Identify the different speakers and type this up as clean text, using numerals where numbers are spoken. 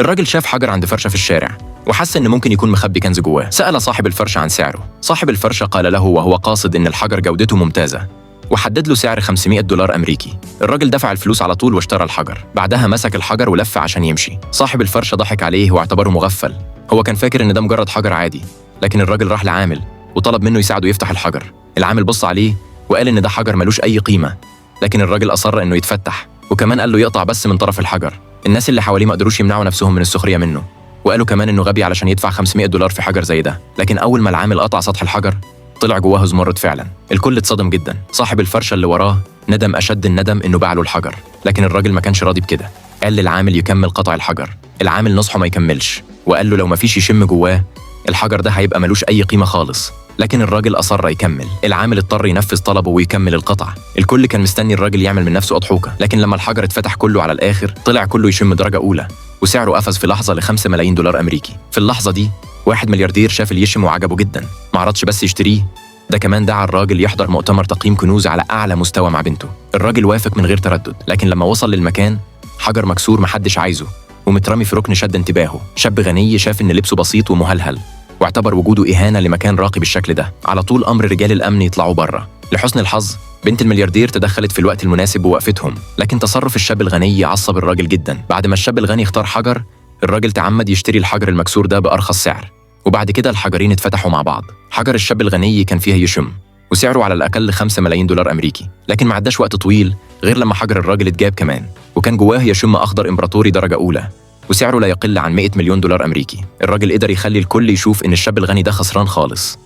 Speaker 1: الراجل شاف حجر عند فرشة في الشارع وحس إن ممكن يكون مخبي كنز جواه. سأل صاحب الفرشة عن سعره. صاحب الفرشة قال له وهو قاصد إن الحجر جودته ممتازة، وحدد له سعر $500 أمريكي. الراجل دفع الفلوس على طول واشترى الحجر. بعدها مسك الحجر ولف عشان يمشي. صاحب الفرشة ضحك عليه واعتبره مغفل. هو كان فاكر إن ده مجرد حجر عادي، لكن الراجل راح لعامل وطلب منه يساعده يفتح الحجر. العامل بص عليه وقال إن ده حجر ملوش أي قيمة، لكن الراجل أصر إنه يتفتح، وكمان قال له يقطع بس من طرف الحجر. الناس اللي حواليه ما قدروش يمنعوا نفسهم من السخرية منه، وقالوا كمان إنه غبي علشان يدفع $500 في حجر زي ده. لكن أول ما العامل قطع سطح الحجر طلع جواه زمرد فعلا. الكل اتصدم جدا. صاحب الفرشة اللي وراه ندم أشد الندم إنه باع له الحجر، لكن الراجل ما كانش راضي بكده. قال للعامل يكمل قطع الحجر. العامل نصحه ما يكملش وقال له لو ما فيش يشم جواه الحجر ده هيبقى ملوش أي قيمة خالص، لكن الراجل أصر يكمل. العامل اضطر ينفذ طلبه ويكمل القطع. الكل كان مستني الراجل يعمل من نفسه أضحوكة، لكن لما الحجر اتفتح كله على الآخر طلع كله يشم درجة أولى، وسعره قفز في لحظة ل$5 ملايين أمريكي. في اللحظة دي واحد ملياردير شاف اليشم وعجبه جدا. ما عرضش بس يشتريه، ده كمان دعا الراجل يحضر مؤتمر تقييم كنوز على أعلى مستوى مع بنته. الراجل وافق من غير تردد، لكن لما وصل للمكان حجر مكسور محدش عايزه ومترمي في ركن شد انتباهه. شاب غني شاف إن لبسه بسيط ومهلهل واعتبر وجوده إهانة لمكان راقي بالشكل ده. على طول أمر رجال الأمن يطلعوا بره. لحسن الحظ بنت الملياردير تدخلت في الوقت المناسب ووقفتهم، لكن تصرف الشاب الغني عصب الراجل جدا. بعد ما الشاب الغني اختار حجر، الراجل تعمد يشتري الحجر المكسور ده بأرخص سعر، وبعد كده الحجرين اتفتحوا مع بعض. حجر الشاب الغني كان فيها يشم وسعره على الأقل $5 ملايين أمريكي، لكن ما عداش وقت طويل غير لما حجر الراجل اتجاب كمان، وكان جواه يشم أخضر إمبراطوري درجة أولى وسعره لا يقل عن $100 مليون أمريكي. الراجل قدر يخلي الكل يشوف إن الشاب الغني ده خسران خالص.